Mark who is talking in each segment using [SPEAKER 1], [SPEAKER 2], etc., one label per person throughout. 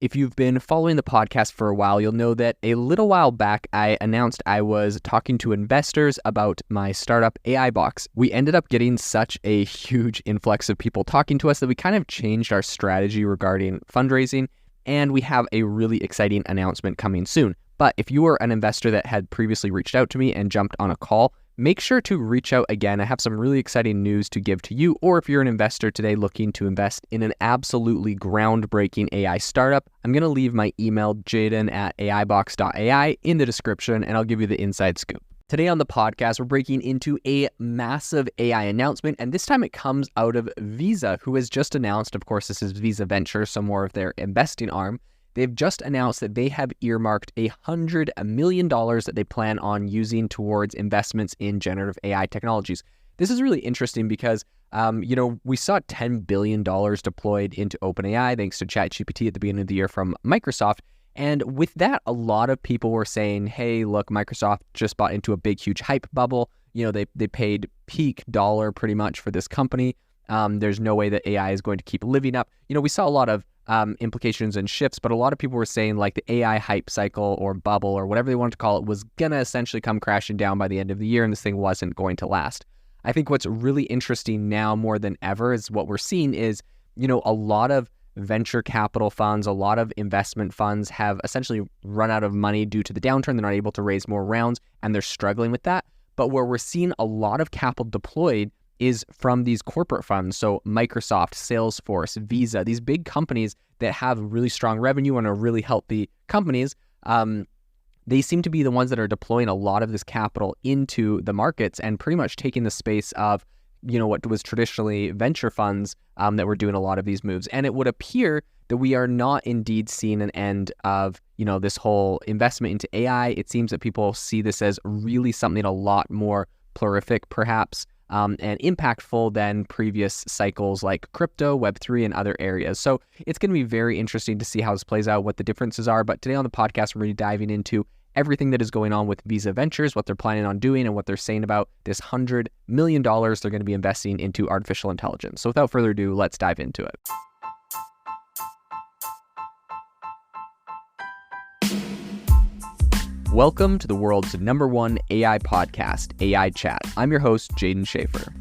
[SPEAKER 1] If you've been following the podcast for a while, you'll know that a little while back, I announced I was talking to investors about my startup AI Box. We ended up getting such a huge influx of people talking to us that we kind of changed our strategy regarding fundraising, and we have a really exciting announcement coming soon. But if you were an investor that had previously reached out to me and jumped on a call, make sure to reach out again. I have some really exciting news to give to you, or if you're an investor today looking to invest in an absolutely groundbreaking AI startup, I'm going to leave my email, jaden@aibox.ai, in the description, and I'll give you the inside scoop. Today on the podcast, we're breaking into a massive AI announcement, and this time it comes out of Visa, who has just announced, of course, this is Visa Ventures, so more of their investing arm. They've just announced that they have earmarked $100 million that they plan on using towards investments in generative AI technologies. This is really interesting because, we saw $10 billion deployed into OpenAI thanks to ChatGPT at the beginning of the year from Microsoft. And with that, a lot of people were saying, hey, look, Microsoft just bought into a big, huge hype bubble. They paid peak dollar pretty much for this company. There's no way that AI is going to keep living up. We saw a lot of implications and shifts, but a lot of people were saying like the AI hype cycle or bubble or whatever they wanted to call it was gonna essentially come crashing down by the end of the year, and this thing wasn't going to last. I think what's really interesting now more than ever is what we're seeing is, a lot of venture capital funds, a lot of investment funds have essentially run out of money due to the downturn. They're not able to raise more rounds and they're struggling with that. But where we're seeing a lot of capital deployed is from these corporate funds. So Microsoft, Salesforce, Visa, these big companies that have really strong revenue and are really healthy companies, they seem to be the ones that are deploying a lot of this capital into the markets and pretty much taking the space of, what was traditionally venture funds that were doing a lot of these moves. And it would appear that we are not indeed seeing an end of, this whole investment into AI. It seems that people see this as really something a lot more prolific, perhaps, and impactful than previous cycles like crypto, Web3, and other areas. So it's going to be very interesting to see how this plays out, what the differences are. But today on the podcast, we're really diving into everything that is going on with Visa Ventures, what they're planning on doing, and what they're saying about this $100 million they're going to be investing into artificial intelligence. So without further ado, let's dive into it. Welcome to the world's #1 AI podcast, AI Chat. I'm your host, Jaden Schaefer.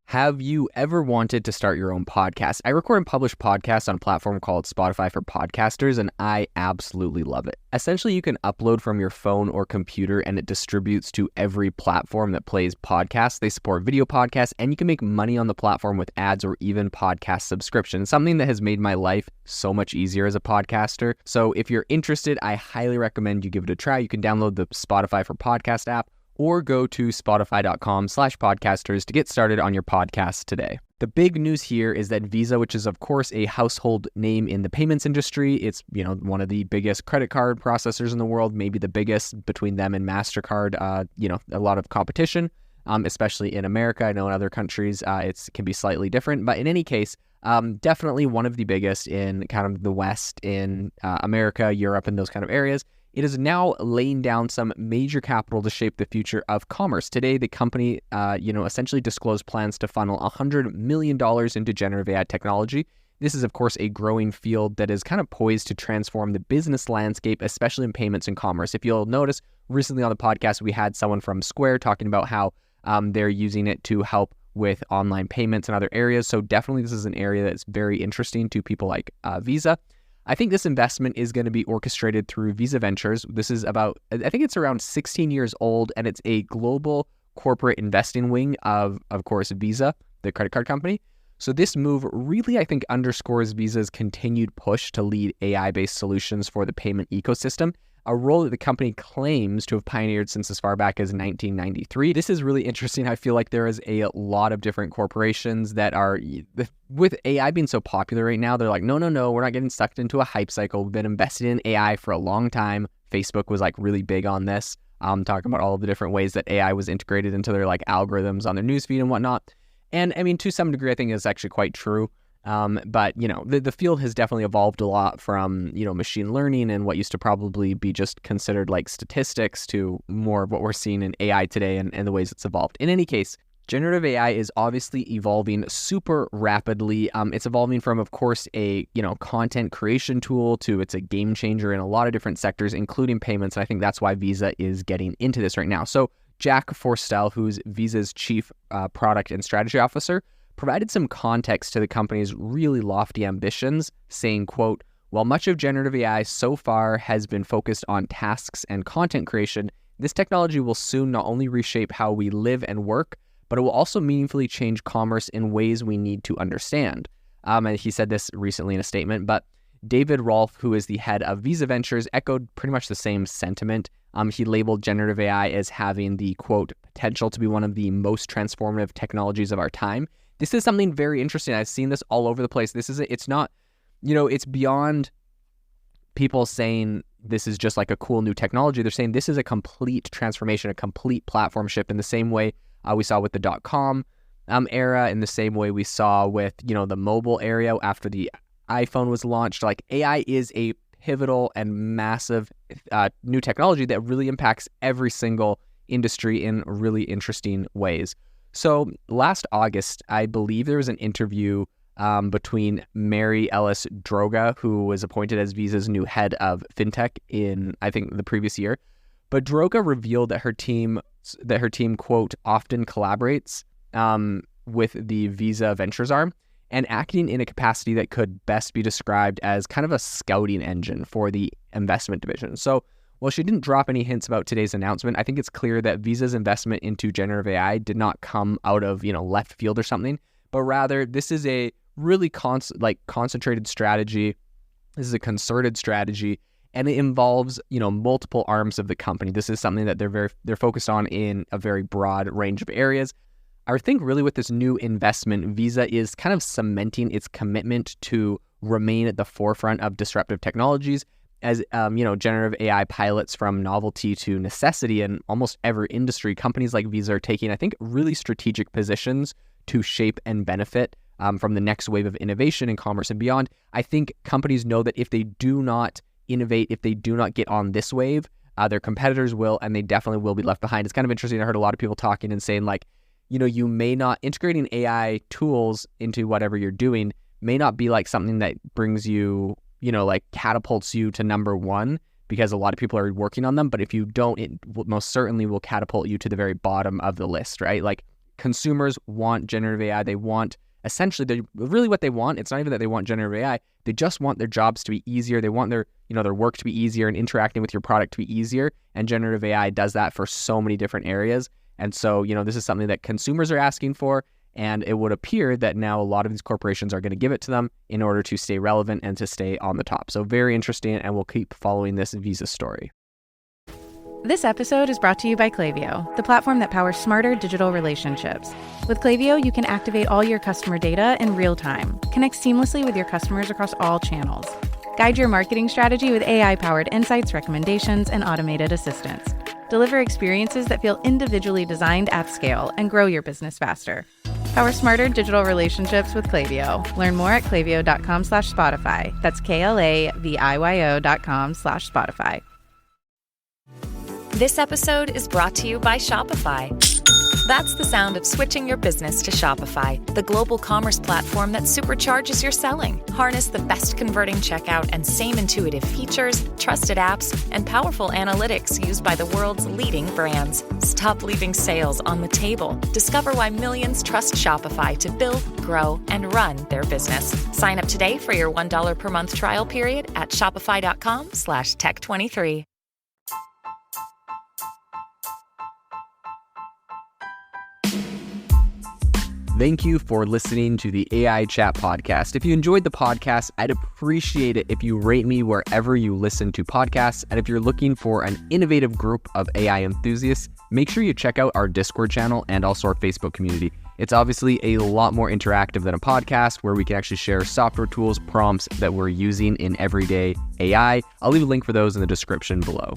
[SPEAKER 1] Have you ever wanted to start your own podcast? I record and publish podcasts on a platform called Spotify for Podcasters, and I absolutely love it. Essentially, you can upload from your phone or computer, and it distributes to every platform that plays podcasts. They support video podcasts, and you can make money on the platform with ads or even podcast subscriptions, something that has made my life so much easier as a podcaster. So if you're interested, I highly recommend you give it a try. You can download the Spotify for Podcast app, or go to spotify.com/podcasters to get started on your podcast today. The big news here is that Visa, which is of course a household name in the payments industry, it's one of the biggest credit card processors in the world, maybe the biggest between them and MasterCard. A lot of competition, especially in America. I know in other countries it can be slightly different, but in any case, definitely one of the biggest in kind of the West, in America, Europe, and those kind of areas. It is now laying down some major capital to shape the future of commerce. Today, the company, essentially disclosed plans to funnel $100 million into generative AI technology. This is, of course, a growing field that is kind of poised to transform the business landscape, especially in payments and commerce. If you'll notice, recently on the podcast, we had someone from Square talking about how they're using it to help with online payments and other areas. So definitely this is an area that's very interesting to people like Visa. I think this investment is going to be orchestrated through Visa Ventures. This is I think it's around 16 years old, and it's a global corporate investing wing of course, Visa, the credit card company. So this move really, I think, underscores Visa's continued push to lead AI-based solutions for the payment ecosystem, a role that the company claims to have pioneered since as far back as 1993. This is really interesting. I feel like there is a lot of different corporations that are, with AI being so popular right now, they're like, no, we're not getting sucked into a hype cycle. We've been invested in AI for a long time. Facebook was like really big on this, talking about all of the different ways that AI was integrated into their like algorithms on their newsfeed and whatnot. And I mean, to some degree, I think it's actually quite true. But the field has definitely evolved a lot from, machine learning and what used to probably be just considered like statistics to more of what we're seeing in AI today and the ways it's evolved. In any case, Generative AI is obviously evolving super rapidly. It's evolving from, of course, a content creation tool to it's a game changer in a lot of different sectors, including payments. And I think that's why Visa is getting into this right now. So Jack Forstell, who's Visa's chief product and strategy officer, provided some context to the company's really lofty ambitions, saying, quote, "While much of generative AI so far has been focused on tasks and content creation, this technology will soon not only reshape how we live and work, but it will also meaningfully change commerce in ways we need to understand." And he said this recently in a statement, but David Rolfe, who is the head of Visa Ventures, echoed pretty much the same sentiment. He labeled generative AI as having the, quote, "potential to be one of the most transformative technologies of our time." This is something very interesting. I've seen this all over the place. It's not, it's beyond people saying this is just like a cool new technology. They're saying this is a complete transformation, a complete platform shift in the same way we saw with the .com era, in the same way we saw with, the mobile area after the iPhone was launched. Like, AI is a pivotal and massive new technology that really impacts every single industry in really interesting ways. So last August, I believe there was an interview between Mary Ellis Droga, who was appointed as Visa's new head of fintech in, I think, the previous year. But Droga revealed that her team, quote, often collaborates with the Visa Ventures arm and acting in a capacity that could best be described as kind of a scouting engine for the investment division. So while she didn't drop any hints about today's announcement, I think it's clear that Visa's investment into generative AI did not come out of, left field or something, but rather this is a really concentrated strategy. This is a concerted strategy, and it involves, multiple arms of the company. This is something that they're focused on in a very broad range of areas. I think really with this new investment, Visa is kind of cementing its commitment to remain at the forefront of disruptive technologies as, generative AI pilots from novelty to necessity in almost every industry. Companies like Visa are taking, I think, really strategic positions to shape and benefit from the next wave of innovation in commerce and beyond. I think companies know that if they do not innovate, if they do not get on this wave, their competitors will, and they definitely will be left behind. It's kind of interesting. I heard a lot of people talking and saying, like, you may not, integrating AI tools into whatever you're doing may not be like something that brings you, catapults you to number one, because a lot of people are working on them. But if you don't, it most certainly will catapult you to the very bottom of the list, right? Like, consumers want generative AI. They want, essentially, really what they want, it's not even that they want generative AI. They just want their jobs to be easier. They want their work to be easier and interacting with your product to be easier. And generative AI does that for so many different areas. And so, this is something that consumers are asking for, and it would appear that now a lot of these corporations are going to give it to them in order to stay relevant and to stay on the top. So very interesting, and we'll keep following this Visa story.
[SPEAKER 2] This episode is brought to you by Klaviyo, the platform that powers smarter digital relationships. With Klaviyo, you can activate all your customer data in real time, connect seamlessly with your customers across all channels, guide your marketing strategy with AI-powered insights, recommendations, and automated assistance. Deliver experiences that feel individually designed at scale and grow your business faster. Power smarter digital relationships with Klaviyo. Learn more at klaviyo.com/Spotify. That's KLAVIYO.com/Spotify.
[SPEAKER 3] This episode is brought to you by Shopify. That's the sound of switching your business to Shopify, the global commerce platform that supercharges your selling. Harness the best converting checkout and same intuitive features, trusted apps, and powerful analytics used by the world's leading brands. Stop leaving sales on the table. Discover why millions trust Shopify to build, grow, and run their business. Sign up today for your $1 per month trial period at shopify.com/tech23.
[SPEAKER 1] Thank you for listening to the AI Chat podcast. If you enjoyed the podcast, I'd appreciate it if you rate me wherever you listen to podcasts. And if you're looking for an innovative group of AI enthusiasts, make sure you check out our Discord channel and also our Facebook community. It's obviously a lot more interactive than a podcast, where we can actually share software tools, prompts that we're using in everyday AI. I'll leave a link for those in the description below.